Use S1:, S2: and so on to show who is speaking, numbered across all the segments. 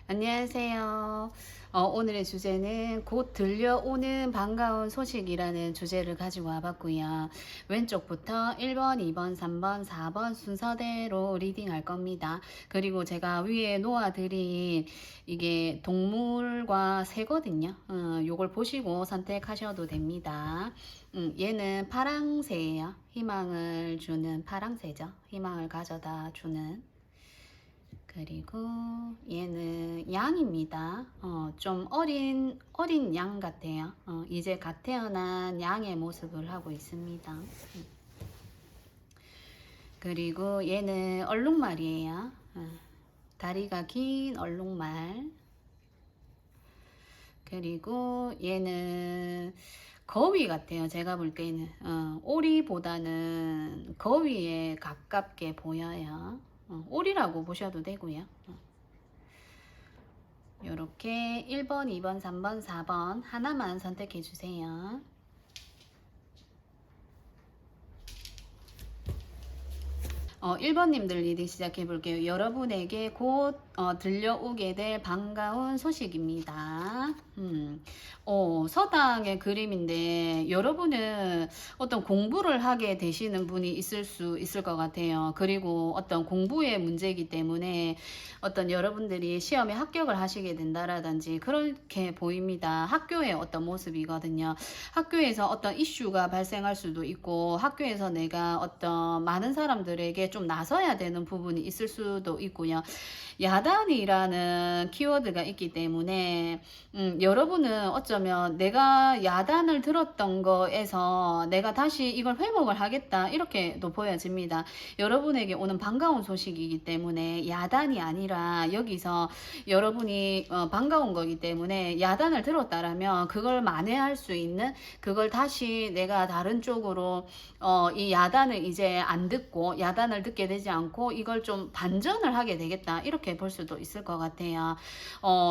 S1: 안녕하세요. 오늘의 주제는 곧 들려오는 반가운 소식이라는 주제를 가지고 와봤고요. 왼쪽부터 1번, 2번, 3번, 4번 순서대로 리딩할 겁니다. 그리고 제가 위에 놓아드린 이게 동물과 새거든요. 요걸 보시고 선택하셔도 됩니다. 얘는 파랑새예요. 희망을 주는 파랑새죠. 희망을 가져다 주는. 그리고 얘는 양입니다. 좀 어린 양 같아요. 이제 갓 태어난 양의 모습을 하고 있습니다. 그리고 얘는 얼룩말이에요. 다리가 긴 얼룩말. 그리고 얘는 거위 같아요. 제가 볼 때는 오리보다는 거위에 가깝게 보여요. 오리라고 보셔도 되고요. 이렇게 1번, 2번, 3번, 4번 하나만 선택해 주세요. 1번님들 리딩 시작해 볼게요. 여러분에게 곧 들려오게 될 반가운 소식입니다. 서당의 그림인데 여러분은 어떤 공부를 하게 되시는 분이 있을 수 있을 것 같아요. 그리고 어떤 공부의 문제이기 때문에 어떤 여러분들이 시험에 합격을 하시게 된다라든지 그렇게 보입니다. 학교의 어떤 모습이거든요. 학교에서 어떤 이슈가 발생할 수도 있고 학교에서 내가 어떤 많은 사람들에게 좀 나서야 되는 부분이 있을 수도 있고요. 야단이라는 키워드가 있기 때문에 여러분은 어쩌면 내가 야단을 들었던 거에서 내가 다시 이걸 회복을 하겠다 이렇게도 보여집니다. 여러분에게 오는 반가운 소식이기 때문에 야단이 아니라 여기서 여러분이 반가운 거기 때문에 야단을 들었다라면 그걸 만회할 수 있는 그걸 다시 내가 다른 쪽으로 이 야단을 이제 안 듣고 야단을 듣게 되지 않고 이걸 좀 반전을 하게 되겠다 이렇게 볼 수도 있을 것 같아요.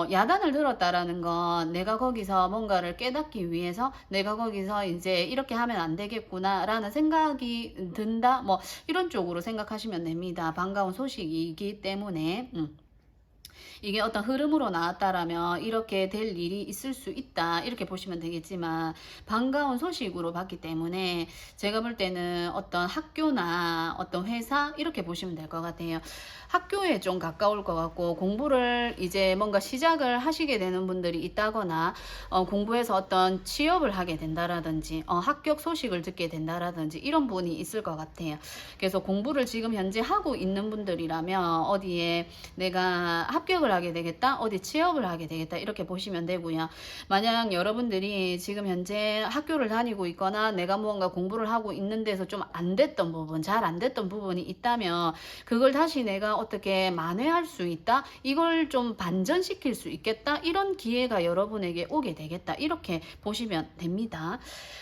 S1: 야단을 들었다라는 건 내가 거기서 뭔가를 깨닫기 위해서 내가 거기서 이제 이렇게 하면 안 되겠구나 라는 생각이 든다 뭐 이런 쪽으로 생각하시면 됩니다. 반가운 소식이기 때문에 이게 어떤 흐름으로 나왔다라면 이렇게 될 일이 있을 수 있다 이렇게 보시면 되겠지만 반가운 소식으로 봤기 때문에 제가 볼 때는 어떤 학교나 어떤 회사 이렇게 보시면 될 것 같아요. 학교에 좀 가까울 것 같고 공부를 이제 뭔가 시작을 하시게 되는 분들이 있다거나 공부해서 어떤 취업을 하게 된다라든지 합격 소식을 듣게 된다라든지 이런 분이 있을 것 같아요. 그래서 공부를 지금 현재 하고 있는 분들이라면 어디에 내가 합격을 하게 되겠다 어디 취업을 하게 되겠다 이렇게 보시면 되고요. 만약 여러분들이 지금 현재 학교를 다니고 있거나 내가 무언가 공부를 하고 있는 데서 좀 안 됐던 부분 잘 안 됐던 부분이 있다면 그걸 다시 내가 어떻게 만회할 수 있다 이걸 좀 반전시킬 수 있겠다 이런 기회가 여러분에게 오게 되겠다 이렇게 보시면 됩니다.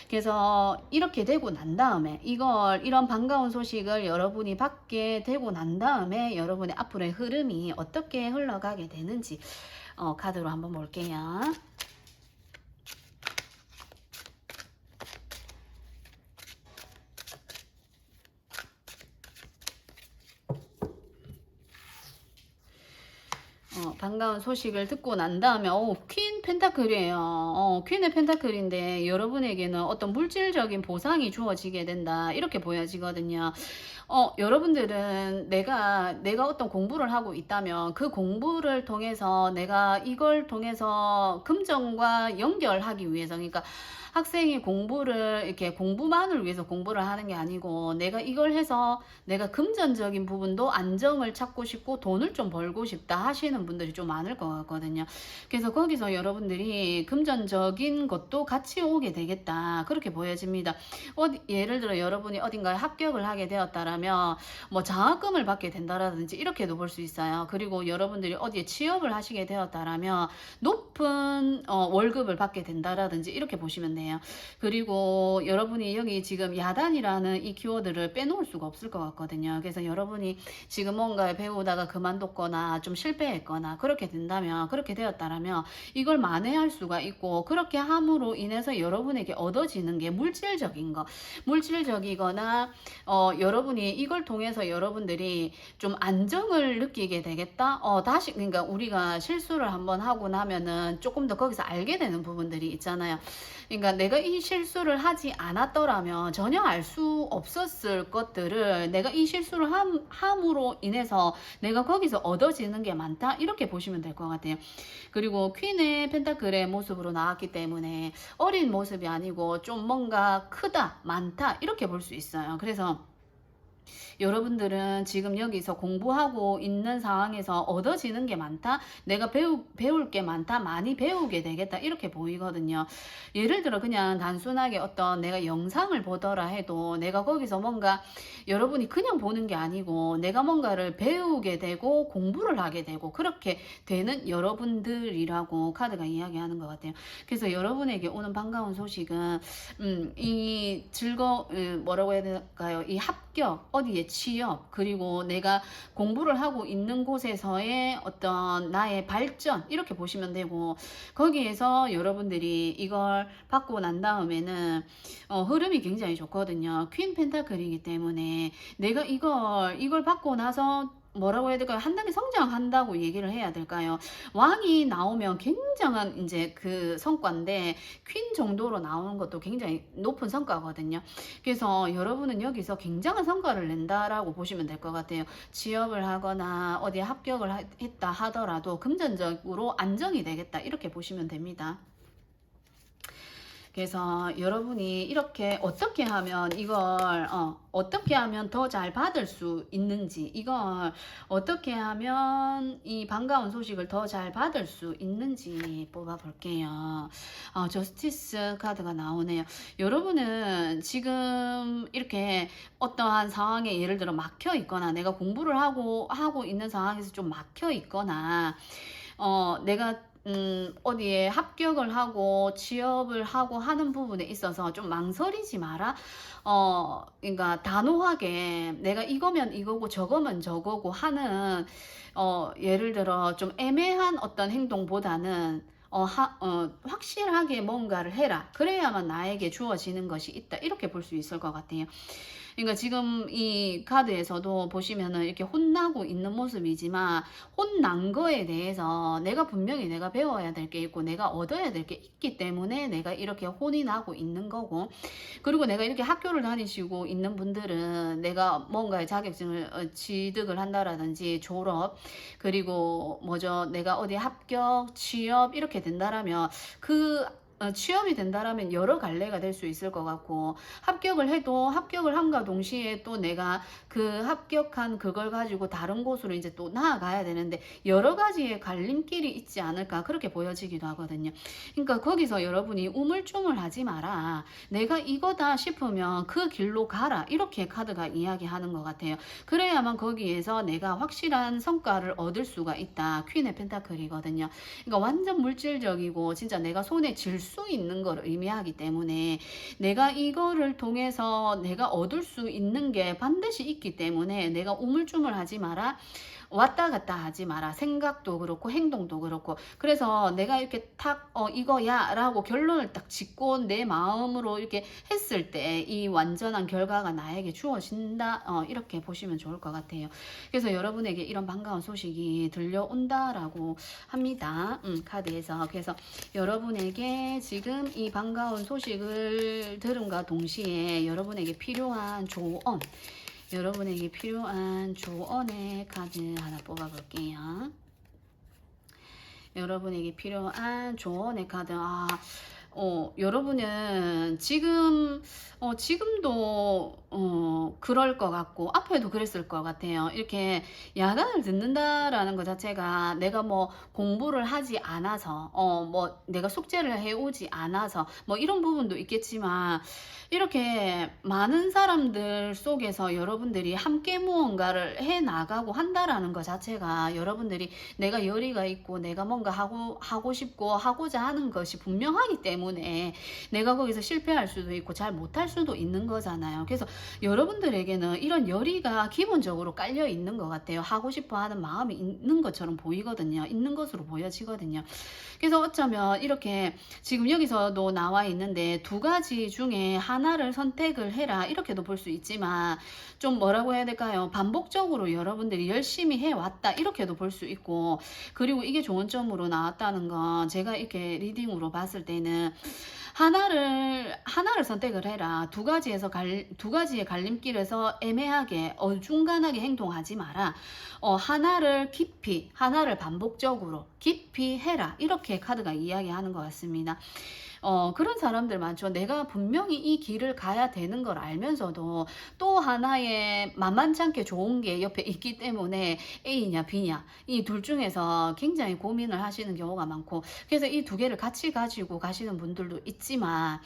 S1: 그래서 이렇게 되고 난 다음에 이런 반가운 소식을 여러분이 받게 되고 난 다음에 여러분의 앞으로의 흐름이 어떻게 흘러가게 되는지 카드로 한번 볼게요. 반가운 소식을 듣고 난 다음에 퀸 펜타클이에요. 퀸의 펜타클인데 여러분에게는 어떤 물질적인 보상이 주어지게 된다 이렇게 보여지거든요. 여러분들은 내가 어떤 공부를 하고 있다면 그 공부를 통해서 내가 이걸 통해서 금전과 연결하기 위해서 그러니까 학생이 공부를 이렇게 공부만을 위해서 공부를 하는 게 아니고 내가 이걸 해서 내가 금전적인 부분도 안정을 찾고 싶고 돈을 좀 벌고 싶다 하시는 분들이 좀 많을 것 같거든요. 그래서 거기서 여러분들이 금전적인 것도 같이 오게 되겠다 그렇게 보여집니다. 예를 들어 여러분이 어딘가에 합격을 하게 되었다라면 뭐 장학금을 받게 된다라든지 이렇게도 볼 수 있어요. 그리고 여러분들이 어디에 취업을 하시게 되었다라면 높은 월급을 받게 된다라든지 이렇게 보시면 돼요. 그리고 여러분이 여기 지금 야단이라는 이 키워드를 빼놓을 수가 없을 것 같거든요. 그래서 여러분이 지금 뭔가 배우다가 그만뒀거나 좀 실패했거나 그렇게 된다면 그렇게 되었다라면 이걸 만회할 수가 있고, 그렇게 함으로 인해서 여러분에게 얻어지는 게 물질적인 거, 물질적이거나 여러분이 이걸 통해서 여러분들이 좀 안정을 느끼게 되겠다. 다시 그러니까 우리가 실수를 한번 하고 나면은 조금 더 거기서 알게 되는 부분들이 있잖아요. 그러니까 내가 이 실수를 하지 않았더라면 전혀 알 수 없었을 것들을 내가 이 실수를 함으로 인해서 내가 거기서 얻어지는 게 많다, 이렇게 보시면 될 것 같아요. 그리고 퀸의 펜타클의 모습으로 나왔기 때문에 어린 모습이 아니고 좀 뭔가 크다, 많다, 이렇게 볼 수 있어요. 그래서 여러분들은 지금 여기서 공부하고 있는 상황에서 얻어지는 게 많다, 내가 배울 게 많다, 많이 배우게 되겠다, 이렇게 보이거든요. 예를 들어 그냥 단순하게 어떤 내가 영상을 보더라 해도 내가 거기서 뭔가 여러분이 그냥 보는 게 아니고 내가 뭔가를 배우게 되고 공부를 하게 되고 그렇게 되는 여러분들이라고 카드가 이야기하는 것 같아요. 그래서 여러분에게 오는 반가운 소식은 이 뭐라고 해야 될까요? 이 합격, 어디에 취업, 그리고 내가 공부를 하고 있는 곳에서의 어떤 나의 발전, 이렇게 보시면 되고, 거기에서 여러분들이 이걸 받고 난 다음에는 흐름이 굉장히 좋거든요. 퀸 펜타클이기 때문에 내가 이걸 받고 나서 뭐라고 해야 될까요? 한 단계 성장한다고 얘기를 해야 될까요? 왕이 나오면 굉장한 이제 그 성과인데, 퀸 정도로 나오는 것도 굉장히 높은 성과거든요. 그래서 여러분은 여기서 굉장한 성과를 낸다라고 보시면 될 것 같아요. 취업을 하거나 어디에 합격을 했다 하더라도 금전적으로 안정이 되겠다, 이렇게 보시면 됩니다. 그래서 여러분이 이렇게 어떻게 하면 이걸 어떻게 하면 더 잘 받을 수 있는지, 이걸 어떻게 하면 이 반가운 소식을 더 잘 받을 수 있는지 뽑아 볼게요. 저스티스 카드가 나오네요. 여러분은 지금 이렇게 어떠한 상황에 예를 들어 막혀 있거나 내가 공부를 하고 있는 상황에서 좀 막혀 있거나 내가 어디에 합격을 하고 취업을 하고 하는 부분에 있어서 좀 망설이지 마라. 그러니까 단호하게 내가 이거면 이거고 저거면 저거고 하는, 예를 들어 좀 애매한 어떤 행동보다는 확실하게 뭔가를 해라. 그래야만 나에게 주어지는 것이 있다, 이렇게 볼 수 있을 것 같아요. 그러니까 지금 이 카드에서도 보시면은 이렇게 혼나고 있는 모습이지만, 혼난 거에 대해서 내가 분명히 내가 배워야 될 게 있고 내가 얻어야 될 게 있기 때문에 내가 이렇게 혼이 나고 있는 거고, 그리고 내가 이렇게 학교를 다니시고 있는 분들은 내가 뭔가의 자격증을 취득을 한다라든지 졸업, 그리고 뭐죠, 내가 어디 합격, 취업 이렇게 된다라면 취업이 된다라면 여러 갈래가 될 수 있을 것 같고, 합격을 해도 합격을 함과 동시에 또 내가 그 합격한 그걸 가지고 다른 곳으로 이제 또 나아가야 되는데 여러 가지의 갈림길이 있지 않을까, 그렇게 보여지기도 하거든요. 그러니까 거기서 여러분이 우물쭈물하지 마라. 내가 이거다 싶으면 그 길로 가라, 이렇게 카드가 이야기하는 것 같아요. 그래야만 거기에서 내가 확실한 성과를 얻을 수가 있다. 퀸의 펜타클이거든요. 그러니까 완전 물질적이고 진짜 내가 손에 쥘 수 있는 걸 의미하기 때문에 내가 이거를 통해서 내가 얻을 수 있는 게 반드시 있기 때문에 내가 우물쭈물하지 마라. 왔다 갔다 하지 마라. 생각도 그렇고 행동도 그렇고. 그래서 내가 이렇게 탁 이거야 라고 결론을 딱 짓고 내 마음으로 이렇게 했을 때 이 완전한 결과가 나에게 주어진다, 이렇게 보시면 좋을 것 같아요. 그래서 여러분에게 이런 반가운 소식이 들려온다라고 합니다. 카드에서. 그래서 여러분에게 지금 이 반가운 소식을 들음과 동시에 여러분에게 필요한 조언, 여러분에게 필요한 조언의 카드 하나 뽑아볼게요. 여러분에게 필요한 조언의 카드. 여러분은 지금도 그럴 것 같고 앞에도 그랬을 것 같아요. 이렇게 야단을 듣는다라는 것 자체가 내가 뭐 공부를 하지 않아서 뭐 내가 숙제를 해오지 않아서 뭐 이런 부분도 있겠지만, 이렇게 많은 사람들 속에서 여러분들이 함께 무언가를 해 나가고 한다라는 것 자체가 여러분들이 내가 열의가 있고 내가 뭔가 하고 싶고 하고자 하는 것이 분명하기 때문에 내가 거기서 실패할 수도 있고 잘 못할 수도 있는 거잖아요. 그래서 여러분들에게는 이런 열의가 기본적으로 깔려 있는 것 같아요. 하고 싶어 하는 마음이 있는 것처럼 보이거든요. 있는 것으로 보여지거든요. 그래서 어쩌면 이렇게 지금 여기서도 나와 있는데 두 가지 중에 하나를 선택을 해라 이렇게도 볼 수 있지만 좀 뭐라고 해야 될까요? 반복적으로 여러분들이 열심히 해왔다 이렇게도 볼 수 있고, 그리고 이게 좋은 점으로 나왔다는 건 제가 이렇게 리딩으로 봤을 때는 하나를 선택을 해라. 두 가지의 갈림길에서 애매하게 어중간하게 행동하지 마라. 하나를 깊이, 하나를 반복적으로 깊이 해라. 이렇게 카드가 이야기하는 것 같습니다. 그런 사람들 많죠. 내가 분명히 이 길을 가야 되는 걸 알면서도 또 하나의 만만치 않게 좋은 게 옆에 있기 때문에 A냐 B냐 이 둘 중에서 굉장히 고민을 하시는 경우가 많고, 그래서 이 두 개를 같이 가지고 가시는 분들도 있지만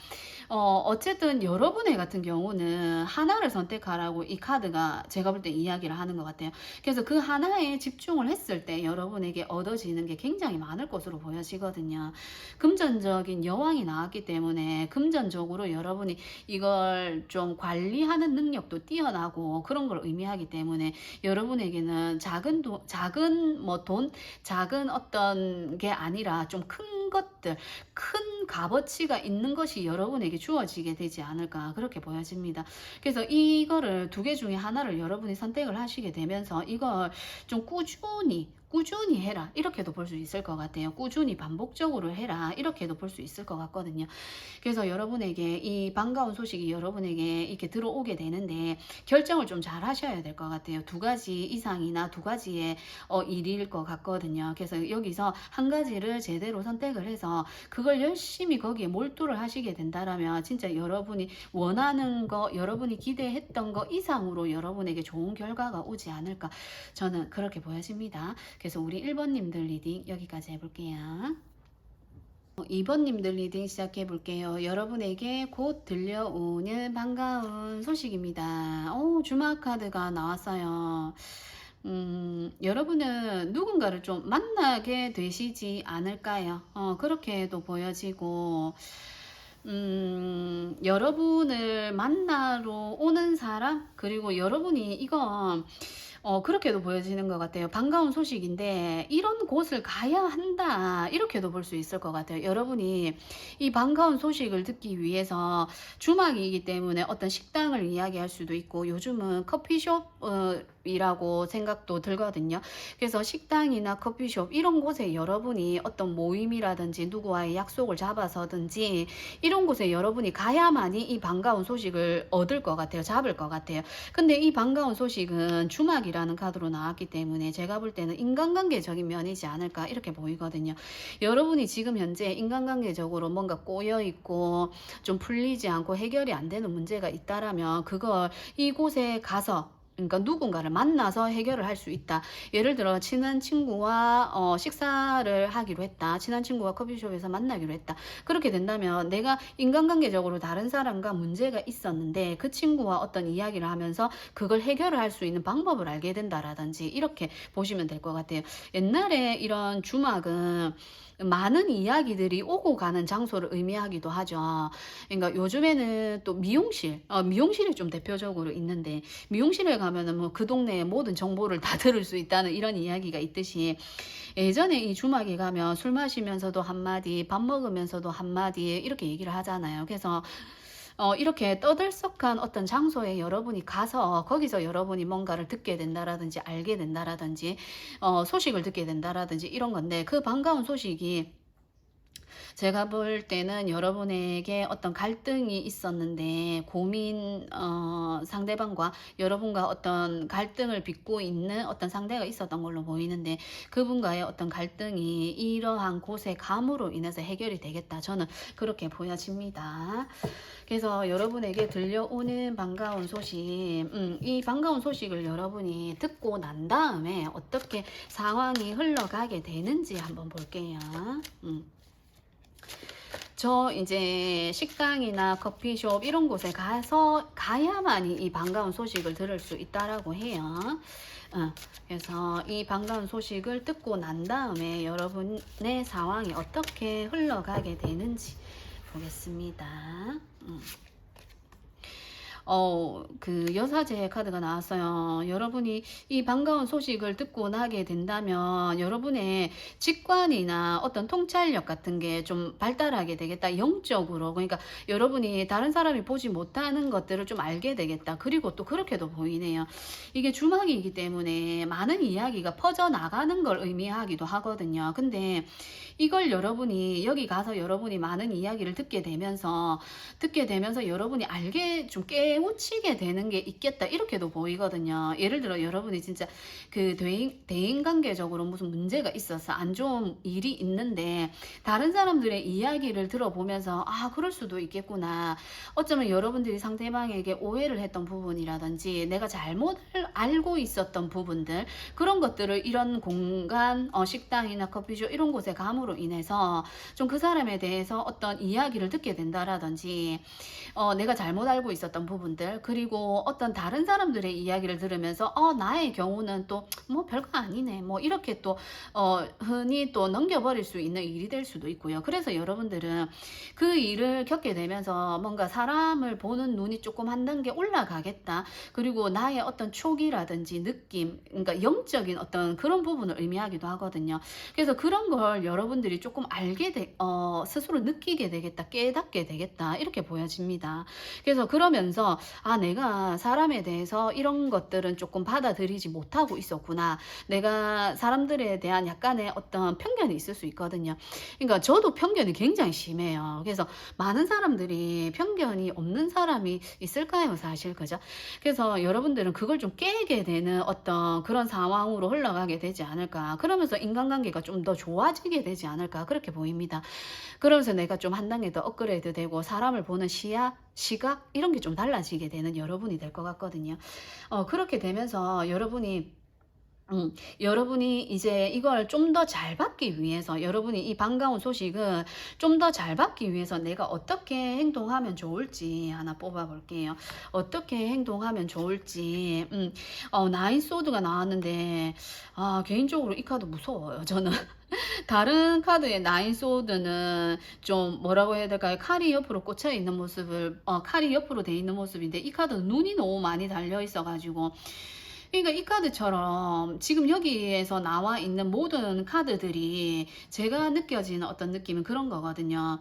S1: 어쨌든 여러분의 같은 경우는 하나를 선택하라고 이 카드가 제가 볼 때 이야기를 하는 것 같아요. 그래서 그 하나에 집중을 했을 때 여러분에게 얻어지는 게 굉장히 많을 것으로 보여지거든요. 금전적인 여왕이 나왔기 때문에 금전적으로 여러분이 이걸 좀 관리하는 능력도 뛰어나고 그런 걸 의미하기 때문에 여러분에게는 작은 작은 어떤 게 아니라 좀 큰 것들, 큰 값어치가 있는 것이 여러분에게 주어지게 되지 않을까 그렇게 보여집니다. 그래서 이거를 두 개 중에 하나를 여러분이 선택을 하시게 되면서 이걸 좀 꾸준히 해라 이렇게도 볼 수 있을 것 같아요. 꾸준히 반복적으로 해라 이렇게도 볼 수 있을 것 같거든요. 그래서 여러분에게 이 반가운 소식이 여러분에게 이렇게 들어오게 되는데 결정을 좀 잘 하셔야 될 것 같아요. 두 가지 이상이나 두 가지의 일일 것 같거든요. 그래서 여기서 한 가지를 제대로 선택을 해서 그걸 열심히 거기에 몰두를 하시게 된다라면 진짜 여러분이 원하는 거, 여러분이 기대했던 거 이상으로 여러분에게 좋은 결과가 오지 않을까 저는 그렇게 보여집니다. 그래서 우리 1번님들 리딩 여기까지 해볼게요. 2번님들 리딩 시작해 볼게요. 여러분에게 곧 들려오는 반가운 소식입니다. 주막 카드가 나왔어요. 여러분은 누군가를 좀 만나게 되시지 않을까요? 그렇게도 보여지고, 여러분을 만나러 오는 사람, 그리고 여러분이 이건 그렇게도 보여지는 것 같아요. 반가운 소식인데 이런 곳을 가야 한다 이렇게도 볼 수 있을 것 같아요. 여러분이 이 반가운 소식을 듣기 위해서 주막이기 때문에 어떤 식당을 이야기할 수도 있고, 요즘은 커피숍 이라고 생각도 들거든요. 그래서 식당이나 커피숍 이런 곳에 여러분이 어떤 모임이라든지 누구와의 약속을 잡아서든지 이런 곳에 여러분이 가야만이 이 반가운 소식을 얻을 것 같아요. 잡을 것 같아요. 근데 이 반가운 소식은 주막이라는 카드로 나왔기 때문에 제가 볼 때는 인간관계적인 면이지 않을까 이렇게 보이거든요. 여러분이 지금 현재 인간관계적으로 뭔가 꼬여있고 좀 풀리지 않고 해결이 안 되는 문제가 있다라면 그걸 이곳에 가서, 그러니까 누군가를 만나서 해결을 할 수 있다. 예를 들어 친한 친구와 식사를 하기로 했다. 친한 친구와 커피숍에서 만나기로 했다. 그렇게 된다면 내가 인간관계적으로 다른 사람과 문제가 있었는데 그 친구와 어떤 이야기를 하면서 그걸 해결을 할 수 있는 방법을 알게 된다라든지 이렇게 보시면 될 것 같아요. 옛날에 이런 주막은 많은 이야기들이 오고 가는 장소를 의미하기도 하죠. 그러니까 요즘에는 또 미용실이 좀 대표적으로 있는데, 미용실에 가면은 뭐 그 동네의 모든 정보를 다 들을 수 있다는 이런 이야기가 있듯이, 예전에 이 주막에 가면 술 마시면서도 한마디, 밥 먹으면서도 한마디 이렇게 얘기를 하잖아요. 그래서 이렇게 떠들썩한 어떤 장소에 여러분이 가서 거기서 여러분이 뭔가를 듣게 된다라든지 알게 된다라든지 소식을 듣게 된다라든지 이런 건데, 그 반가운 소식이 제가 볼 때는 여러분에게 어떤 갈등이 있었는데 상대방과 여러분과 어떤 갈등을 빚고 있는 어떤 상대가 있었던 걸로 보이는데, 그분과의 어떤 갈등이 이러한 곳에 감으로 인해서 해결이 되겠다 저는 그렇게 보여집니다. 그래서 여러분에게 들려오는 반가운 소식, 이 반가운 소식을 여러분이 듣고 난 다음에 어떻게 상황이 흘러가게 되는지 한번 볼게요. 저 이제 식당이나 커피숍 이런 곳에 가야만이 이 반가운 소식을 들을 수 있다라고 해요. 그래서 이 반가운 소식을 듣고 난 다음에 여러분의 상황이 어떻게 흘러가게 되는지 보겠습니다. 그 여사제 카드가 나왔어요. 여러분이 이 반가운 소식을 듣고 나게 된다면 여러분의 직관이나 어떤 통찰력 같은 게 좀 발달하게 되겠다. 영적으로. 그러니까 여러분이 다른 사람이 보지 못하는 것들을 좀 알게 되겠다. 그리고 또 그렇게도 보이네요. 이게 주막이기 때문에 많은 이야기가 퍼져나가는 걸 의미하기도 하거든요. 근데 이걸 여러분이 여기 가서 여러분이 많은 이야기를 듣게 되면서 여러분이 알게 좀 깨우치게 되는 게 있겠다. 이렇게도 보이거든요. 예를 들어 여러분이 진짜 그 대인 관계적으로 무슨 문제가 있어서 안 좋은 일이 있는데 다른 사람들의 이야기를 들어보면서 아, 그럴 수도 있겠구나. 어쩌면 여러분들이 상대방에게 오해를 했던 부분이라든지 내가 잘못 알고 있었던 부분들, 그런 것들을 이런 공간, 식당이나 커피숍 이런 곳에 감으로 인해서 좀 그 사람에 대해서 어떤 이야기를 듣게 된다라든지 내가 잘못 알고 있었던 부분들, 그리고 어떤 다른 사람들의 이야기를 들으면서 나의 경우는 또 뭐 별거 아니네, 뭐 이렇게 또 흔히 또 넘겨버릴 수 있는 일이 될 수도 있고요. 그래서 여러분들은 그 일을 겪게 되면서 뭔가 사람을 보는 눈이 조금 한 단계 올라가겠다. 그리고 나의 어떤 촉이라든지 느낌, 그러니까 영적인 어떤 그런 부분을 의미하기도 하거든요. 그래서 그런 걸 여러분들이 조금 스스로 느끼게 되겠다, 깨닫게 되겠다, 이렇게 보여집니다. 그래서 그러면서 아, 내가 사람에 대해서 이런 것들은 조금 받아들이지 못하고 있었구나. 내가 사람들에 대한 약간의 어떤 편견이 있을 수 있거든요. 그러니까 저도 편견이 굉장히 심해요. 그래서 많은 사람들이 편견이 없는 사람이 있을까요, 사실, 그죠? 그래서 여러분들은 그걸 좀 깨게 되는 어떤 그런 상황으로 흘러가게 되지 않을까. 그러면서 인간관계가 좀 더 좋아지게 되지 않을까. 그렇게 보입니다. 그러면서 내가 좀 한 단계 더 업그레이드 되고 사람을 보는 시각 이런 게 좀 달라지게 되는 여러분이 될 것 같거든요. 그렇게 되면서 여러분이 이제 이걸 좀 더 잘 받기 위해서, 여러분이 이 반가운 소식을 좀 더 잘 받기 위해서 내가 어떻게 행동하면 좋을지 하나 뽑아 볼게요. 어떻게 행동하면 좋을지. 나인 소드가 나왔는데, 아, 개인적으로 이 카드 무서워요, 저는. 다른 카드의 나인 소드는 좀 뭐라고 해야 될까요? 칼이 옆으로 꽂혀 있는 모습을, 칼이 옆으로 돼 있는 모습인데, 이 카드는 눈이 너무 많이 달려 있어 가지고, 그러니까 이 카드처럼 지금 여기에서 나와 있는 모든 카드들이 제가 느껴지는 어떤 느낌은 그런 거거든요.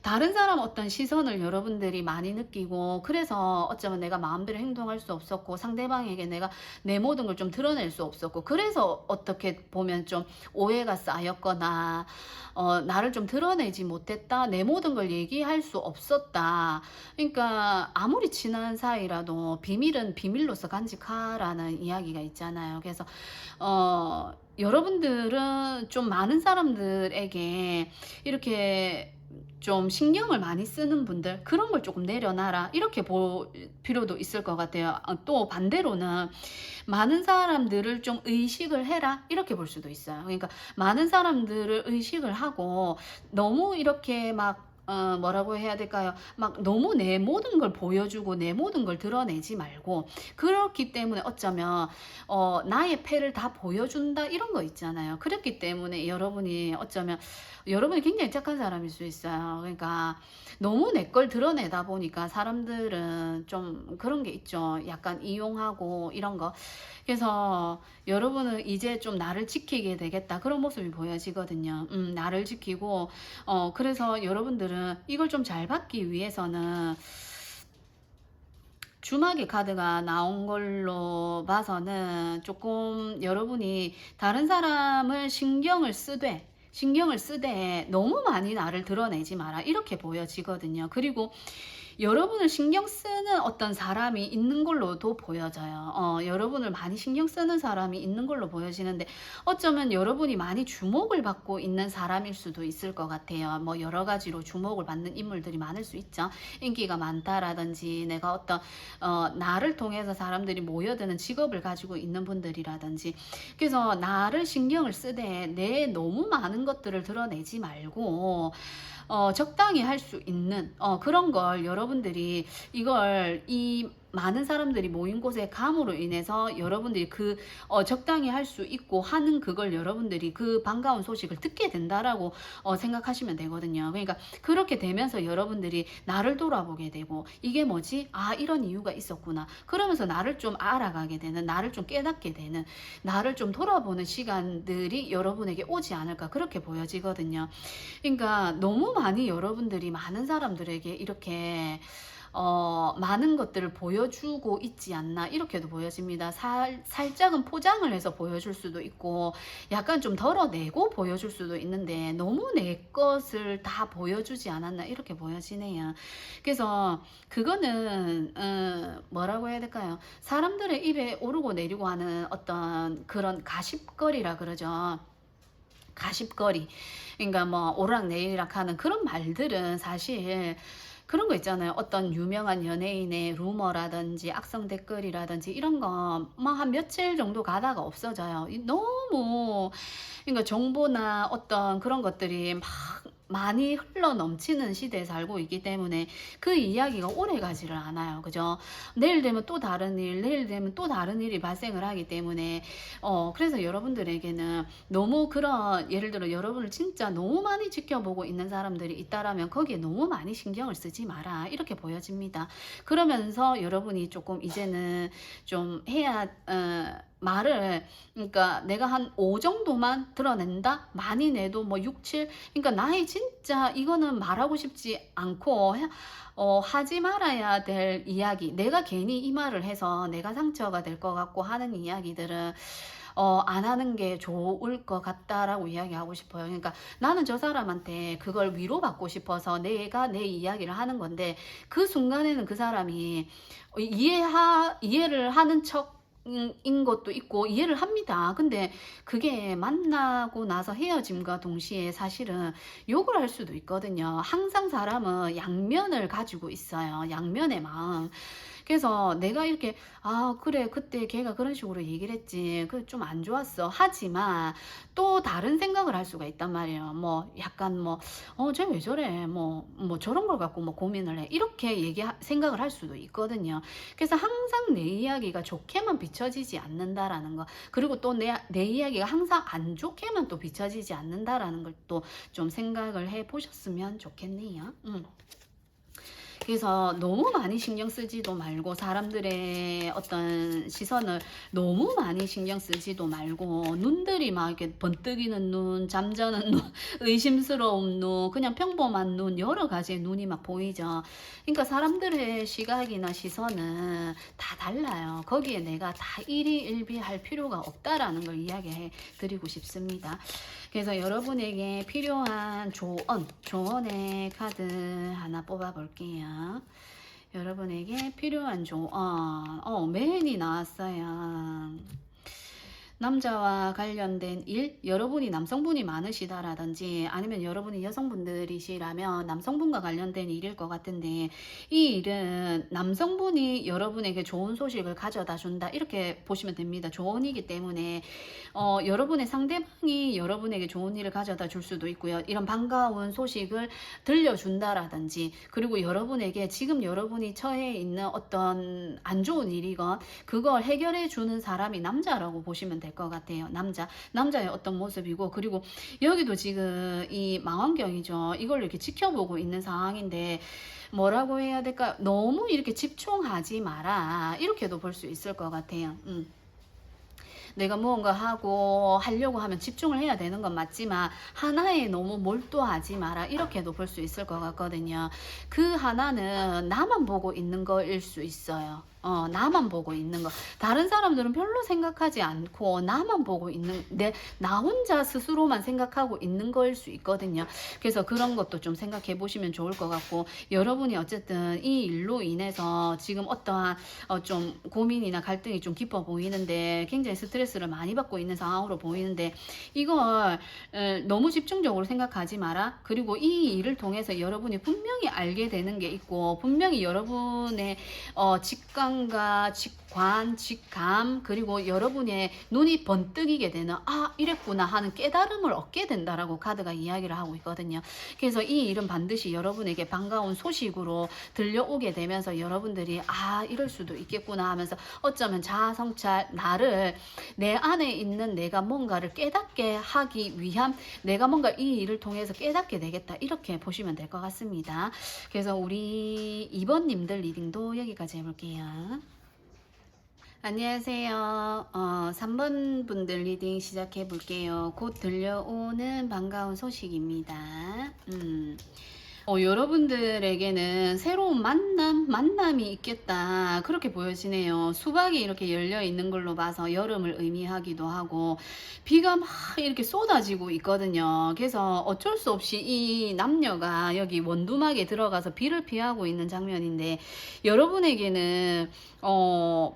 S1: 다른 사람 어떤 시선을 여러분들이 많이 느끼고, 그래서 어쩌면 내가 마음대로 행동할 수 없었고, 상대방에게 내가 내 모든 걸 좀 드러낼 수 없었고, 그래서 어떻게 보면 좀 오해가 쌓였거나, 나를 좀 드러내지 못했다, 내 모든 걸 얘기할 수 없었다. 그러니까 아무리 친한 사이라도 비밀은 비밀로서 간직하라는 이야기가 있잖아요. 그래서 여러분들은 좀 많은 사람들에게 이렇게 좀 신경을 많이 쓰는 분들, 그런 걸 조금 내려놔라, 이렇게 볼 필요도 있을 것 같아요. 또 반대로는 많은 사람들을 좀 의식을 해라, 이렇게 볼 수도 있어요. 그러니까 많은 사람들을 의식을 하고 너무 이렇게 막 뭐라고 해야 될까요? 막 너무 내 모든 걸 보여주고 내 모든 걸 드러내지 말고, 그렇기 때문에 어쩌면 나의 패를 다 보여준다, 이런 거 있잖아요. 그렇기 때문에 여러분이 굉장히 착한 사람일 수 있어요. 그러니까 너무 내 걸 드러내다 보니까 사람들은 좀 그런 게 있죠. 약간 이용하고 이런 거. 그래서 여러분은 이제 좀 나를 지키게 되겠다, 그런 모습이 보여지거든요. 나를 지키고, 그래서 여러분들은 이걸 좀 잘 받기 위해서는 주막의 카드가 나온 걸로 봐서는 조금 여러분이 다른 사람을 신경을 쓰되 너무 많이 나를 드러내지 마라, 이렇게 보여지거든요. 그리고 여러분을 신경 쓰는 어떤 사람이 있는 걸로도 보여져요. 여러분을 많이 신경 쓰는 사람이 있는 걸로 보여지는데, 어쩌면 여러분이 많이 주목을 받고 있는 사람일 수도 있을 것 같아요. 뭐 여러 가지로 주목을 받는 인물들이 많을 수 있죠. 인기가 많다라든지, 내가 어떤 나를 통해서 사람들이 모여드는 직업을 가지고 있는 분들이라든지. 그래서 나를 신경을 쓰되 내 너무 많은 것들을 드러내지 말고 적당히 할 수 있는 그런 걸 여러분들이, 이걸 이 많은 사람들이 모인 곳에 감으로 인해서 여러분들이 그 적당히 할 수 있고 하는 그걸 여러분들이 그 반가운 소식을 듣게 된다라고 생각하시면 되거든요. 그러니까 그렇게 되면서 여러분들이 나를 돌아보게 되고 이게 뭐지? 아, 이런 이유가 있었구나. 그러면서 나를 좀 알아가게 되는, 나를 좀 깨닫게 되는, 나를 좀 돌아보는 시간들이 여러분에게 오지 않을까 그렇게 보여지거든요. 그러니까 너무 많이 여러분들이 많은 사람들에게 이렇게 많은 것들을 보여주고 있지 않나 이렇게도 보여집니다. 살짝은 포장을 해서 보여줄 수도 있고 약간 좀 덜어내고 보여줄 수도 있는데 너무 내 것을 다 보여주지 않았나 이렇게 보여지네요. 그래서 그거는 뭐라고 해야 될까요? 사람들의 입에 오르고 내리고 하는 어떤 그런 가십거리라 그러죠. 가십거리. 그러니까 뭐 오르락내리락 하는 그런 말들은 사실 그런 거 있잖아요. 어떤 유명한 연예인의 루머라든지 악성 댓글이라든지 이런 거 막 한 며칠 정도 가다가 없어져요. 너무 그러니까 정보나 어떤 그런 것들이 막 많이 흘러 넘치는 시대에 살고 있기 때문에 그 이야기가 오래 가지를 않아요. 그죠? 내일 되면 또 다른 일, 내일 되면 또 다른 일이 발생을 하기 때문에 그래서 여러분들에게는 너무 그런 예를 들어 여러분을 진짜 너무 많이 지켜보고 있는 사람들이 있다라면 거기에 너무 많이 신경을 쓰지 마라 이렇게 보여집니다. 그러면서 여러분이 조금 이제는 좀 해야 말을 그러니까 내가 한 5 정도만 드러낸다? 많이 내도 뭐 6, 7 그러니까 나의 진짜 이거는 말하고 싶지 않고 하지 말아야 될 이야기 내가 괜히 이 말을 해서 내가 상처가 될 것 같고 하는 이야기들은 안 하는 게 좋을 것 같다라고 이야기하고 싶어요. 그러니까 나는 저 사람한테 그걸 위로받고 싶어서 내가 내 이야기를 하는 건데 그 순간에는 그 사람이 이해를 하는 척 인 것도 있고 이해를 합니다. 근데 그게 만나고 나서 헤어짐과 동시에 사실은 욕을 할 수도 있거든요. 항상 사람은 양면을 가지고 있어요. 양면의 마음. 그래서 내가 이렇게 아 그래 그때 걔가 그런 식으로 얘기를 했지 그 좀 안 좋았어 하지만 또 다른 생각을 할 수가 있단 말이에요. 뭐 약간 뭐 쟤 왜 저래 뭐 저런 걸 갖고 뭐 고민을 해 이렇게 생각을 할 수도 있거든요. 그래서 항상 내 이야기가 좋게만 비춰지지 않는다라는 거 그리고 또 내 이야기가 항상 안 좋게만 또 비춰지지 않는다라는 걸 또 좀 생각을 해 보셨으면 좋겠네요. 그래서 너무 많이 신경 쓰지도 말고 사람들의 어떤 시선을 너무 많이 신경 쓰지도 말고 눈들이 막 이렇게 번뜩이는 눈, 잠자는 눈, 의심스러운 눈, 그냥 평범한 눈 여러 가지의 눈이 막 보이죠. 그러니까 사람들의 시각이나 시선은 다 달라요. 거기에 내가 다 일희일비할 필요가 없다라는 걸 이야기해 드리고 싶습니다. 그래서 여러분에게 필요한 조언의 카드 하나 뽑아 볼게요. 여러분에게 필요한 조언, 맨이 나왔어요. 남자와 관련된 일, 여러분이 남성분이 많으시다라든지 아니면 여러분이 여성분들이시라면 남성분과 관련된 일일 것 같은데 이 일은 남성분이 여러분에게 좋은 소식을 가져다 준다 이렇게 보시면 됩니다. 조언이기 때문에 여러분의 상대방이 여러분에게 좋은 일을 가져다 줄 수도 있고요. 이런 반가운 소식을 들려준다라든지 그리고 여러분에게 지금 여러분이 처해 있는 어떤 안 좋은 일이건 그걸 해결해 주는 사람이 남자라고 보시면 될 것 같아요. 남자의 어떤 모습이고 그리고 여기도 지금 이 망원경이죠. 이걸 이렇게 지켜보고 있는 상황인데 뭐라고 해야 될까? 너무 이렇게 집중하지 마라. 이렇게도 볼 수 있을 것 같아요. 내가 무언가 하려고 하면 집중을 해야 되는 건 맞지만 하나에 너무 몰두하지 마라 이렇게도 볼 수 있을 것 같거든요. 그 하나는 나만 보고 있는 거일 수 있어요. 나만 보고 있는 거. 다른 사람들은 별로 생각하지 않고 나만 보고 있는 나 혼자 스스로만 생각하고 있는 거일 수 있거든요. 그래서 그런 것도 좀 생각해 보시면 좋을 것 같고 여러분이 어쨌든 이 일로 인해서 지금 어떠한 좀 고민이나 갈등이 좀 깊어 보이는데 굉장히 스트레스 스트레스를 많이 받고 있는 상황으로 보이는데 이걸 너무 집중적으로 생각하지 마라. 그리고 이 일을 통해서 여러분이 분명히 알게 되는 게 있고 분명히 여러분의 직감과 직관, 직감 그리고 여러분의 눈이 번뜩이게 되는 아 이랬구나 하는 깨달음을 얻게 된다라고 카드가 이야기를 하고 있거든요. 그래서 이 일은 반드시 여러분에게 반가운 소식으로 들려오게 되면서 여러분들이 아 이럴 수도 있겠구나 하면서 어쩌면 자아성찰 나를 내 안에 있는 내가 뭔가를 깨닫게 하기 위한 내가 뭔가 이 일을 통해서 깨닫게 되겠다 이렇게 보시면 될 것 같습니다. 그래서 우리 2번님들 리딩도 여기까지 해볼게요. 안녕하세요. 3번 분들 리딩 시작해 볼게요. 곧 들려오는 반가운 소식입니다. 여러분들에게는 새로운 만남이 있겠다. 그렇게 보여지네요. 수박이 이렇게 열려 있는 걸로 봐서 여름을 의미하기도 하고, 비가 막 이렇게 쏟아지고 있거든요. 그래서 어쩔 수 없이 이 남녀가 여기 원두막에 들어가서 비를 피하고 있는 장면인데, 여러분에게는,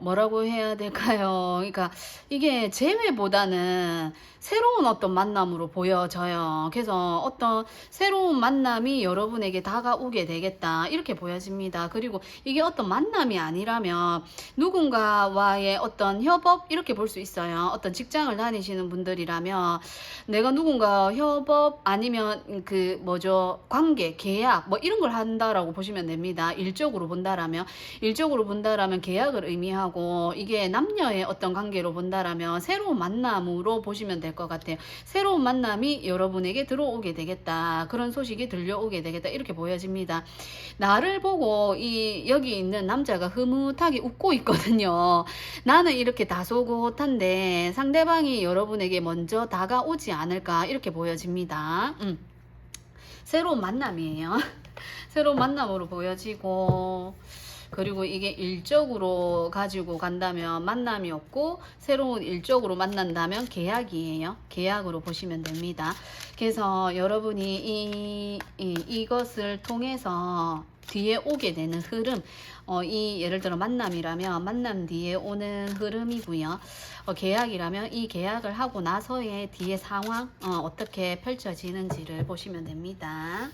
S1: 뭐라고 해야 될까요? 그러니까 이게 재회보다는 새로운 어떤 만남으로 보여져요. 그래서 어떤 새로운 만남이 여러분에게 다가오게 되겠다. 이렇게 보여집니다. 그리고 이게 어떤 만남이 아니라면 누군가와의 어떤 협업 이렇게 볼 수 있어요. 어떤 직장을 다니시는 분들이라면 내가 누군가 협업 아니면 그 뭐죠 관계, 계약 뭐 이런 걸 한다라고 보시면 됩니다. 일적으로 본다라면 계약을 의미하고 이게 남녀의 어떤 관계로 본다라면 새로운 만남으로 보시면 될 것 같아요. 새로운 만남이 여러분에게 들어오게 되겠다. 그런 소식이 들려오게 되겠다. 이렇게 보여집니다. 나를 보고 여기 있는 남자가 흐뭇하게 웃고 있거든요. 나는 이렇게 다소곳한데 상대방이 여러분에게 먼저 다가오지 않을까 이렇게 보여집니다. 새로운 만남이에요. 새로운 만남으로 보여지고 그리고 이게 일적으로 가지고 간다면 만남이 없고 새로운 일적으로 만난다면 계약이에요. 계약으로 보시면 됩니다. 그래서 여러분이 이것을 통해서 뒤에 오게 되는 흐름 예를 들어 만남이라면 만남 뒤에 오는 흐름이고요. 계약이라면 이 계약을 하고 나서의 뒤에 상황 어떻게 펼쳐지는지를 보시면 됩니다.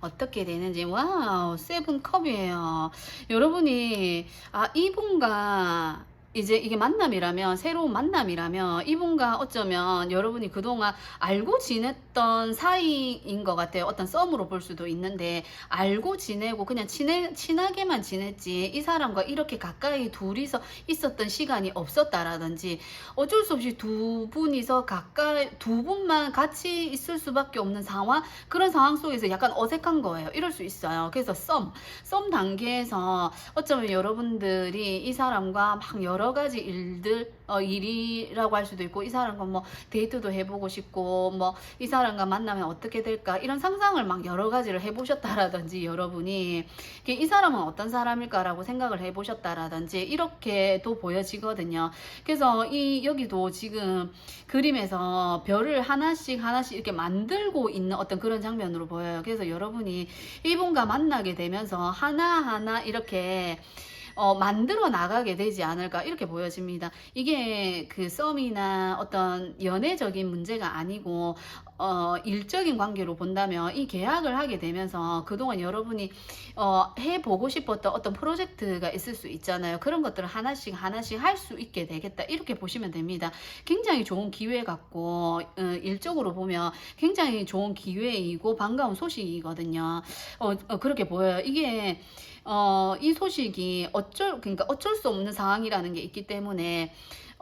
S1: 어떻게 되는지 와우 세븐 컵이에요. 여러분이 이분과 이제 이게 만남이라면 새로운 만남이라면 이분과 어쩌면 여러분이 그동안 알고 지냈던 사이인 것 같아요. 어떤 썸으로 볼 수도 있는데 알고 지내고 그냥 친하게만 지냈지 이 사람과 이렇게 가까이 둘이서 있었던 시간이 없었다라든지 어쩔 수 없이 두 분이서 가까이 두 분만 같이 있을 수밖에 없는 상황 그런 상황 속에서 약간 어색한 거예요. 이럴 수 있어요. 그래서 썸 단계에서 어쩌면 여러분들이 이 사람과 막 여러 가지 일이라고 할 수도 있고 이 사람과 뭐 데이트도 해보고 싶고 뭐 이 사람과 만나면 어떻게 될까 이런 상상을 막 여러 가지를 해보셨다라든지 여러분이 이 사람은 어떤 사람일까라고 생각을 해보셨다라든지 이렇게도 보여지거든요. 그래서 여기도 지금 그림에서 별을 하나씩 이렇게 만들고 있는 어떤 그런 장면으로 보여요. 그래서 여러분이 이분과 만나게 되면서 하나하나 이렇게 만들어 나가게 되지 않을까 이렇게 보여집니다. 이게 그 썸이나 어떤 연애적인 문제가 아니고 일적인 관계로 본다면 이 계약을 하게 되면서 그동안 여러분이 해보고 싶었던 어떤 프로젝트가 있을 수 있잖아요. 그런 것들을 하나씩 할 수 있게 되겠다 이렇게 보시면 됩니다. 굉장히 좋은 기회 같고 일적으로 보면 굉장히 좋은 기회이고 반가운 소식이거든요. 그렇게 보여요. 이게 이 소식이 그러니까 어쩔 수 없는 상황이라는 게 있기 때문에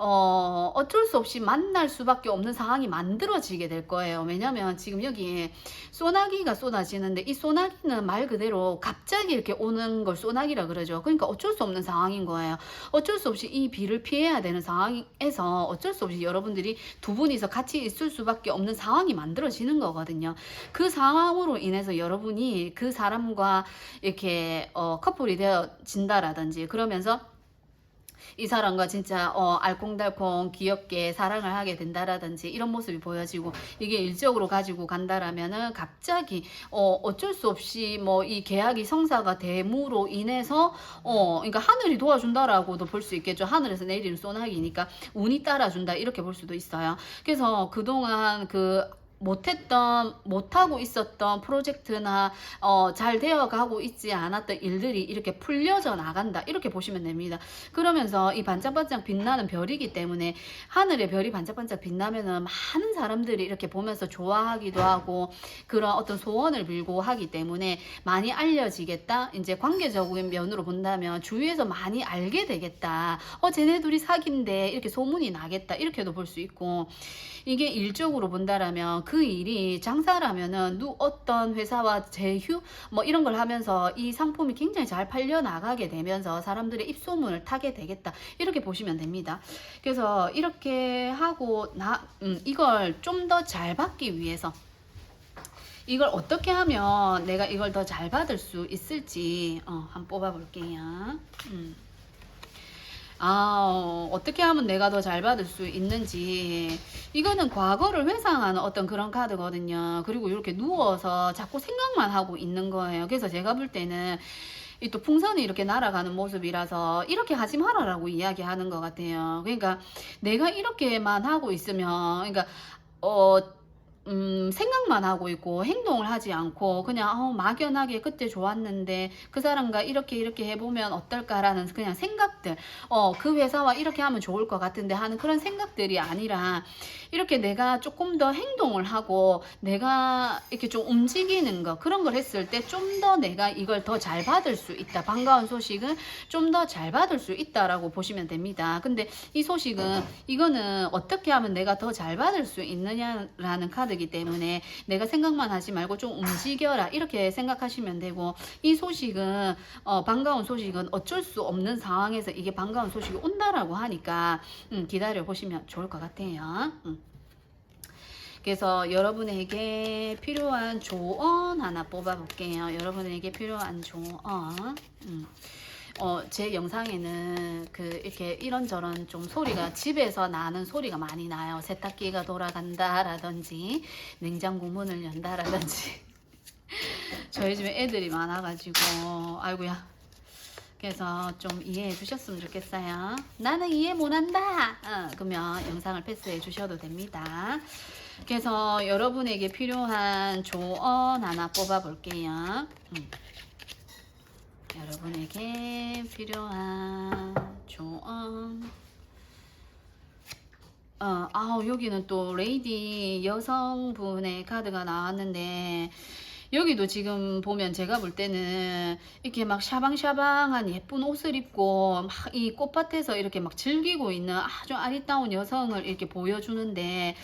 S1: 어쩔 수 없이 만날 수밖에 없는 상황이 만들어지게 될 거예요. 왜냐면 지금 여기에 소나기가 쏟아지는데 이 소나기는 말 그대로 갑자기 이렇게 오는 걸 소나기라 그러죠. 그러니까 어쩔 수 없는 상황인 거예요. 어쩔 수 없이 이 비를 피해야 되는 상황에서 어쩔 수 없이 여러분들이 두 분이서 같이 있을 수밖에 없는 상황이 만들어지는 거거든요. 그 상황으로 인해서 여러분이 그 사람과 이렇게 커플이 되어진다라든지 그러면서 이 사람과 진짜 알콩달콩 귀엽게 사랑을 하게 된다라든지 이런 모습이 보여지고, 이게 일적으로 가지고 간다라면은 갑자기 어쩔 수 없이 뭐 이 계약이 성사가 됨으로 인해서 그러니까 하늘이 도와준다라고도 볼 수 있겠죠. 하늘에서 내리는 소나기니까 운이 따라준다 이렇게 볼 수도 있어요. 그래서 그동안 못하고 있었던 프로젝트나 잘 되어가고 있지 않았던 일들이 이렇게 풀려져 나간다 이렇게 보시면 됩니다. 그러면서 이 반짝반짝 빛나는 별이기 때문에, 하늘의 별이 반짝반짝 빛나면은 많은 사람들이 이렇게 보면서 좋아하기도 하고 그런 어떤 소원을 빌고 하기 때문에 많이 알려지겠다. 이제 관계적인 면으로 본다면 주위에서 많이 알게 되겠다. 쟤네 둘이 사귄대 이렇게 소문이 나겠다 이렇게도 볼 수 있고, 이게 일적으로 본다라면 그 일이 장사라면은 어떤 회사와 제휴 뭐 이런 걸 하면서 이 상품이 굉장히 잘 팔려 나가게 되면서 사람들의 입소문을 타게 되겠다 이렇게 보시면 됩니다. 그래서 이렇게 하고 이걸 좀 더 잘 받기 위해서, 이걸 어떻게 하면 내가 이걸 더 잘 받을 수 있을지 한번 뽑아 볼게요. 어떻게 하면 내가 더 잘 받을 수 있는지, 이거는 과거를 회상하는 어떤 그런 카드거든요. 그리고 이렇게 누워서 자꾸 생각만 하고 있는 거예요. 그래서 제가 볼 때는 이 또 풍선이 이렇게 날아가는 모습이라서 이렇게 하지 말아라고 이야기하는 것 같아요. 그러니까 내가 이렇게만 하고 있으면, 그러니까 생각만 하고 있고 행동을 하지 않고 그냥 막연하게 그때 좋았는데 그 사람과 이렇게 해보면 어떨까라는 그냥 생각들, 그 회사와 이렇게 하면 좋을 것 같은데 하는 그런 생각들이 아니라, 이렇게 내가 조금 더 행동을 하고 내가 이렇게 좀 움직이는 거, 그런 걸 했을 때 좀 더 내가 이걸 더 잘 받을 수 있다, 반가운 소식은 좀 더 잘 받을 수 있다라고 보시면 됩니다. 근데 이 소식은, 이거는 어떻게 하면 내가 더 잘 받을 수 있느냐라는 카드이기 때문에 내가 생각만 하지 말고 좀 움직여라 이렇게 생각하시면 되고, 이 소식은 반가운 소식은 어쩔 수 없는 상황에서 이게 반가운 소식이 온다라고 하니까 기다려 보시면 좋을 것 같아요. 그래서 여러분에게 필요한 조언 하나 뽑아 볼게요. 여러분에게 필요한 조언. 제 영상에는 이렇게 이런저런 좀 소리가, 집에서 나는 소리가 많이 나요. 세탁기가 돌아간다라든지 냉장고 문을 연다라든지 저희 집에 애들이 많아가지고 아이고야. 그래서 좀 이해해 주셨으면 좋겠어요. 나는 이해 못한다. 그러면 영상을 패스해 주셔도 됩니다. 그래서 여러분에게 필요한 조언 하나 뽑아 볼게요. 여러분에게 필요한 조언. 여기는 또 레이디 여성분의 카드가 나왔는데, 여기도 지금 보면 제가 볼 때는 이렇게 막 샤방샤방한 예쁜 옷을 입고 막 이 꽃밭에서 이렇게 막 즐기고 있는 아주 아리따운 여성을 이렇게 보여주는데,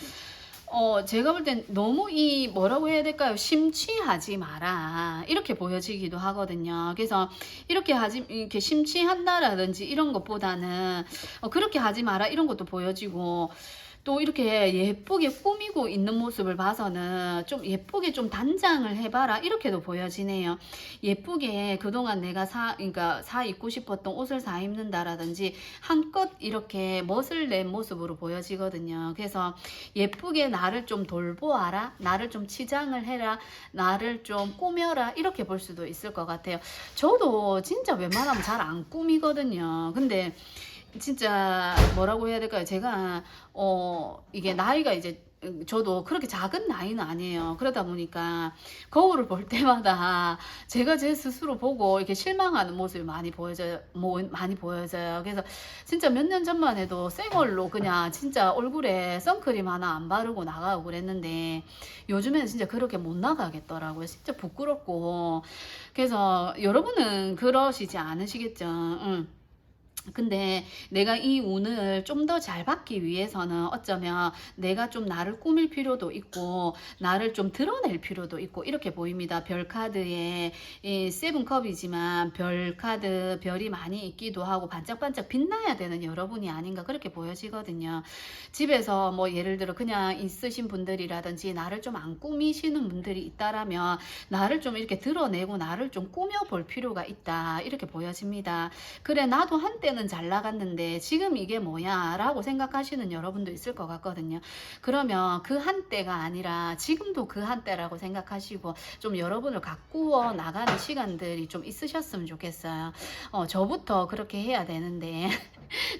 S1: 제가 볼 땐 너무 뭐라고 해야 될까요? 심취하지 마라. 이렇게 보여지기도 하거든요. 그래서 이렇게 심취한다라든지 이런 것보다는 그렇게 하지 마라. 이런 것도 보여지고, 또 이렇게 예쁘게 꾸미고 있는 모습을 봐서는 좀 예쁘게 좀 단장을 해봐라 이렇게도 보여지네요. 예쁘게 그동안 내가 그러니까 사 입고 싶었던 옷을 사 입는다라든지 한껏 이렇게 멋을 낸 모습으로 보여지거든요. 그래서 예쁘게 나를 좀 돌보아라, 나를 좀 치장을 해라, 나를 좀 꾸며라 이렇게 볼 수도 있을 것 같아요. 저도 진짜 웬만하면 잘 안 꾸미거든요. 근데 진짜 뭐라고 해야 될까요? 제가 이게 나이가 이제 저도 그렇게 작은 나이는 아니에요. 그러다 보니까 거울을 볼 때마다 제가 제 스스로 보고 이렇게 실망하는 모습이 많이 보여져요. 그래서 진짜 몇 년 전만 해도 생얼로 그냥 진짜 얼굴에 선크림 하나 안 바르고 나가고 그랬는데, 요즘에는 진짜 그렇게 못 나가겠더라고요. 진짜 부끄럽고. 그래서 여러분은 그러시지 않으시겠죠? 근데 내가 이 운을 좀 더 잘 받기 위해서는 어쩌면 내가 좀 나를 꾸밀 필요도 있고 나를 좀 드러낼 필요도 있고 이렇게 보입니다. 별 카드에 이 세븐컵이지만 별 카드, 별이 많이 있기도 하고 반짝반짝 빛나야 되는 여러분이 아닌가 그렇게 보여지거든요. 집에서 뭐 예를 들어 그냥 있으신 분들이라든지 나를 좀 안 꾸미시는 분들이 있다라면 나를 좀 이렇게 드러내고 나를 좀 꾸며볼 필요가 있다 이렇게 보여집니다. 그래, 나도 한때는 그때는 잘 나갔는데 지금 이게 뭐야 라고 생각하시는 여러분도 있을 것 같거든요. 그러면 그 한때가 아니라 지금도 그 한때라고 생각하시고 좀 여러분을 가꾸어 나가는 시간들이 좀 있으셨으면 좋겠어요. 저부터 그렇게 해야 되는데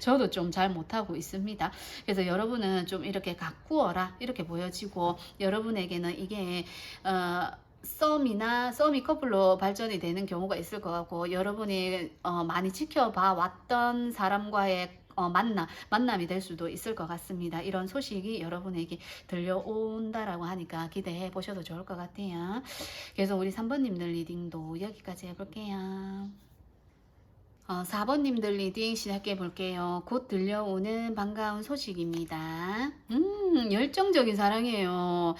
S1: 저도 좀 잘 못하고 있습니다. 그래서 여러분은 좀 이렇게 가꾸어라 이렇게 보여지고, 여러분에게는 이게 썸이 커플로 발전이 되는 경우가 있을 것 같고, 여러분이 많이 지켜봐 왔던 사람과의 만남이 될 수도 있을 것 같습니다. 이런 소식이 여러분에게 들려온다라고 하니까 기대해 보셔도 좋을 것 같아요. 그래서 우리 3번님들 리딩도 여기까지 해볼게요. 4번님들 리딩 시작해 볼게요. 곧 들려오는 반가운 소식입니다. 열정적인 사랑이에요.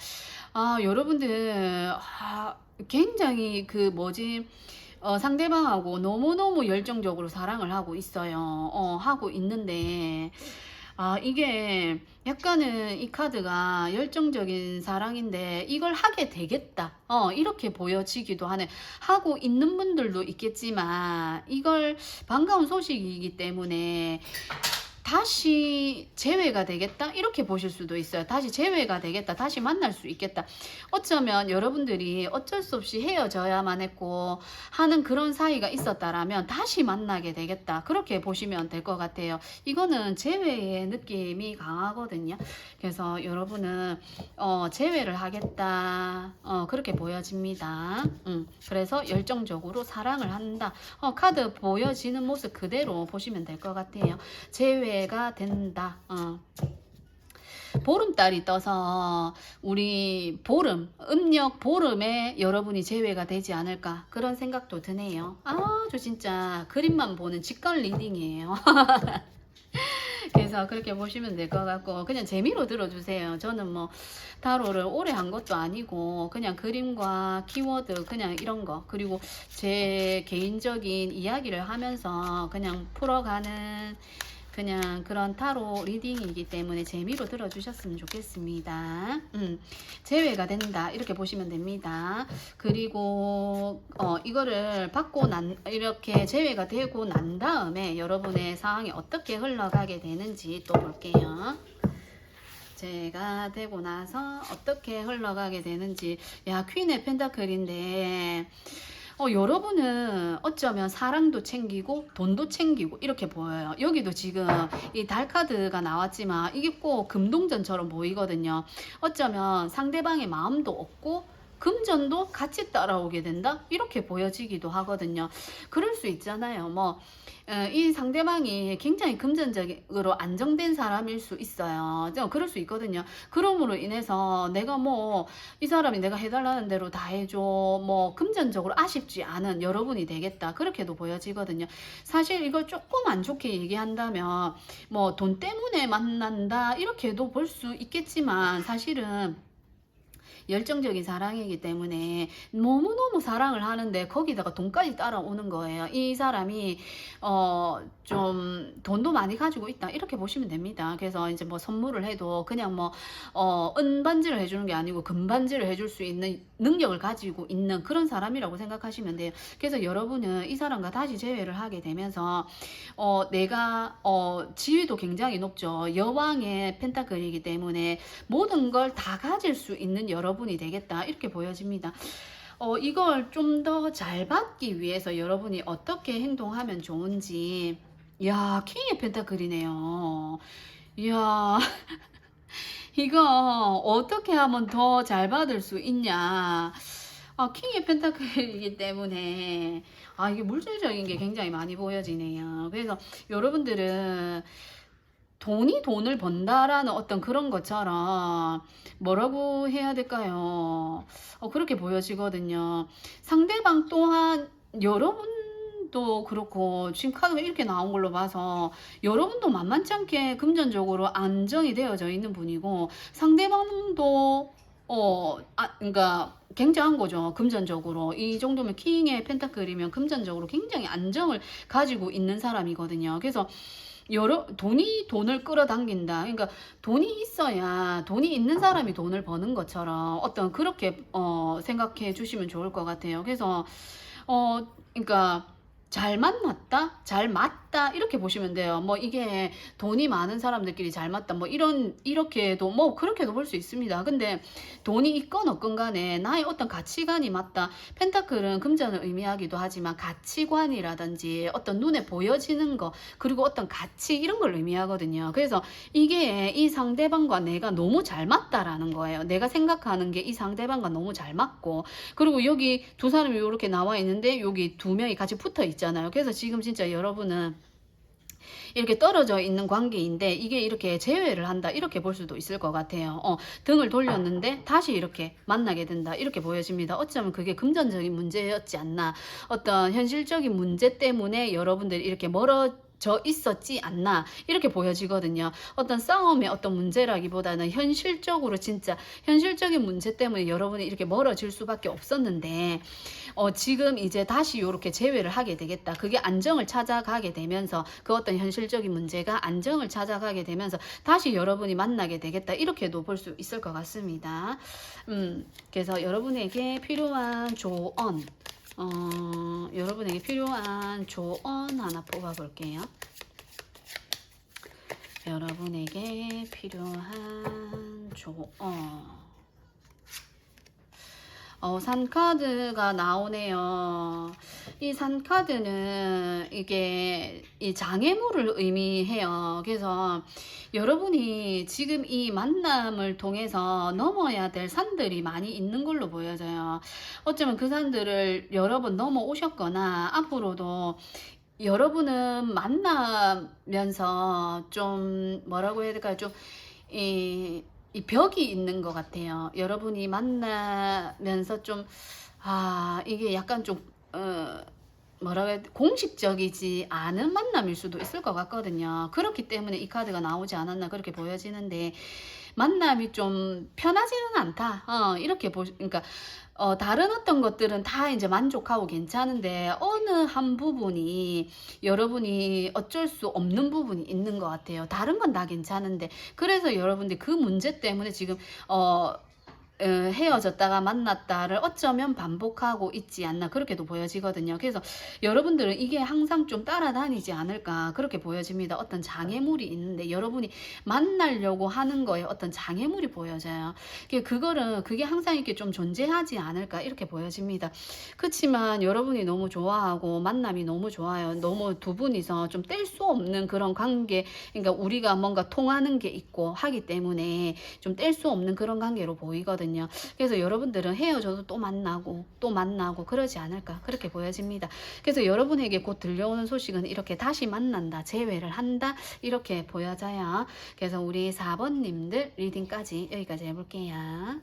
S1: 여러분들, 굉장히 상대방하고 너무너무 열정적으로 사랑을 하고 있어요. 하고 있는데, 이게 약간은 이 카드가 열정적인 사랑인데 이걸 하게 되겠다. 이렇게 보여지기도 하네. 하고 있는 분들도 있겠지만 이걸 반가운 소식이기 때문에 다시 재회가 되겠다 이렇게 보실 수도 있어요. 다시 재회가 되겠다, 다시 만날 수 있겠다. 어쩌면 여러분들이 어쩔 수 없이 헤어져야만 했고 하는 그런 사이가 있었다라면 다시 만나게 되겠다, 그렇게 보시면 될 것 같아요. 이거는 재회의 느낌이 강하거든요. 그래서 여러분은 재회를 하겠다, 그렇게 보여집니다. 그래서 열정적으로 사랑을 한다. 카드 보여지는 모습 그대로 보시면 될 것 같아요. 재회가 된다. 보름달이 떠서 우리 보름, 음력 보름에 여러분이 재회가 되지 않을까, 그런 생각도 드네요. 아주 진짜 그림만 보는 직관 리딩이에요. 그래서 그렇게 보시면 될 것 같고, 그냥 재미로 들어주세요. 저는 뭐 타로를 오래 한 것도 아니고 그냥 그림과 키워드 그냥 이런 거, 그리고 제 개인적인 이야기를 하면서 그냥 풀어가는 그냥 그런 타로 리딩이기 때문에 재미로 들어주셨으면 좋겠습니다. 재회가 된다 이렇게 보시면 됩니다. 그리고 이거를 받고 이렇게 재회가 되고 난 다음에 여러분의 상황이 어떻게 흘러가게 되는지 또 볼게요. 제가 되고 나서 어떻게 흘러가게 되는지. 퀸의 펜타클인데 여러분은 어쩌면 사랑도 챙기고 돈도 챙기고 이렇게 보여요. 여기도 지금 이 달 카드가 나왔지만 이게 꼭 금동전처럼 보이거든요. 어쩌면 상대방의 마음도 얻고 금전도 같이 따라오게 된다 이렇게 보여지기도 하거든요. 그럴 수 있잖아요. 이 상대방이 굉장히 금전적으로 안정된 사람일 수 있어요. 그럴 수 있거든요. 그럼으로 인해서 내가 이 사람이 내가 해달라는 대로 다 해줘, 금전적으로 아쉽지 않은 여러분이 되겠다, 그렇게도 보여지거든요. 사실 이걸 조금 안 좋게 얘기한다면 돈 때문에 만난다 이렇게도 볼 수 있겠지만, 사실은 열정적인 사랑이기 때문에 너무너무 사랑을 하는데 거기다가 돈까지 따라오는 거예요. 이 사람이 좀 돈도 많이 가지고 있다 이렇게 보시면 됩니다. 그래서 이제 선물을 해도 그냥 은반지를 해주는 게 아니고 금반지를 해줄 수 있는 능력을 가지고 있는 그런 사람이라고 생각하시면 돼요. 그래서 여러분은 이 사람과 다시 재회를 하게 되면서 내가 지위도 굉장히 높죠. 여왕의 펜타클이기 때문에 모든 걸 다 가질 수 있는 여러분이 되겠다 이렇게 보여집니다. 이걸 좀 더 잘 받기 위해서 여러분이 어떻게 행동하면 좋은지. 킹의 펜타클이네요. 이야 이거 어떻게 하면 더 잘 받을 수 있냐. 킹의 펜타클이기 때문에 이게 물질적인 게 굉장히 많이 보여지네요. 그래서 여러분들은 돈이 돈을 번다라는 어떤 그런 것처럼 뭐라고 해야 될까요? 그렇게 보여지거든요. 상대방 또한 여러분도 그렇고, 지금 카드가 이렇게 나온 걸로 봐서 여러분도 만만치 않게 금전적으로 안정이 되어져 있는 분이고, 상대방도 그러니까 굉장한 거죠. 금전적으로 이 정도면 킹의 펜타클이면 금전적으로 굉장히 안정을 가지고 있는 사람이거든요. 그래서 돈이 돈을 끌어당긴다. 그러니까 돈이 있어야, 돈이 있는 사람이 돈을 버는 것처럼 어떤 그렇게 생각해 주시면 좋을 것 같아요. 그래서 그러니까 잘 만났다? 잘 맞다? 이렇게 보시면 돼요. 뭐 이게 돈이 많은 사람들끼리 잘 맞다. 뭐 이렇게도 뭐 그렇게도 볼 수 있습니다. 근데 돈이 있건 없건 간에 나의 어떤 가치관이 맞다. 펜타클은 금전을 의미하기도 하지만 가치관이라든지 어떤 눈에 보여지는 거, 그리고 어떤 가치 이런 걸 의미하거든요. 그래서 이게 이 상대방과 내가 너무 잘 맞다라는 거예요. 내가 생각하는 게 이 상대방과 너무 잘 맞고, 그리고 여기 두 사람이 이렇게 나와 있는데 여기 두 명이 같이 붙어 있잖아요. 그래서 지금 진짜 여러분은 이렇게 떨어져 있는 관계인데 이게 이렇게 재회를 한다, 이렇게 볼 수도 있을 것 같아요. 등을 돌렸는데 다시 이렇게 만나게 된다, 이렇게 보여집니다. 어쩌면 그게 금전적인 문제였지 않나, 어떤 현실적인 문제 때문에 여러분들이 이렇게 멀어져 있었지 않나, 이렇게 보여지거든요. 어떤 싸움의 어떤 문제라기보다는 현실적으로 진짜 현실적인 문제 때문에 여러분이 이렇게 멀어질 수밖에 없었는데, 지금 이제 다시 이렇게 재회를 하게 되겠다. 그게 안정을 찾아가게 되면서, 그 어떤 현실적인 문제가 안정을 찾아가게 되면서 다시 여러분이 만나게 되겠다, 이렇게도 볼 수 있을 것 같습니다. 그래서 여러분에게 필요한 조언, 여러분에게 필요한 조언 하나 뽑아볼게요. 여러분에게 필요한 조언. 산카드가 나오네요. 이 산카드는 이게 이 장애물을 의미해요. 그래서 여러분이 지금 이 만남을 통해서 넘어야 될 산들이 많이 있는 걸로 보여져요. 어쩌면 그 산들을 여러 번 넘어오셨거나 앞으로도 여러분은 만나면서 좀 뭐라고 해야 될까요? 좀 이 벽이 있는 것 같아요. 여러분이 만나면서 좀, 이게 약간 좀, 뭐라고 해야 돼? 공식적이지 않은 만남일 수도 있을 것 같거든요. 그렇기 때문에 이 카드가 나오지 않았나, 그렇게 보여지는데, 만남이 좀 편하지는 않다. 이렇게 그러니까, 다른 어떤 것들은 다 이제 만족하고 괜찮은데, 어느 한 부분이 여러분이 어쩔 수 없는 부분이 있는 것 같아요. 다른 건 다 괜찮은데. 그래서 여러분들 그 문제 때문에 지금, 헤어졌다가 만났다를 어쩌면 반복하고 있지 않나, 그렇게도 보여지거든요. 그래서 여러분들은 이게 항상 좀 따라다니지 않을까, 그렇게 보여집니다. 어떤 장애물이 있는데 여러분이 만나려고 하는 거에 어떤 장애물이 보여져요. 그게 항상 이렇게 좀 존재하지 않을까, 이렇게 보여집니다. 그렇지만 여러분이 너무 좋아하고 만남이 너무 좋아요. 너무 두 분이서 좀 뗄 수 없는 그런 관계, 그러니까 우리가 뭔가 통하는 게 있고 하기 때문에 좀 뗄 수 없는 그런 관계로 보이거든요. 그래서 여러분들은 헤어져도 또 만나고 그러지 않을까, 그렇게 보여집니다. 그래서 여러분에게 곧 들려오는 소식은 이렇게 다시 만난다, 재회를 한다, 이렇게 보여져요. 그래서 우리 4번님들 리딩까지 여기까지 해볼게요.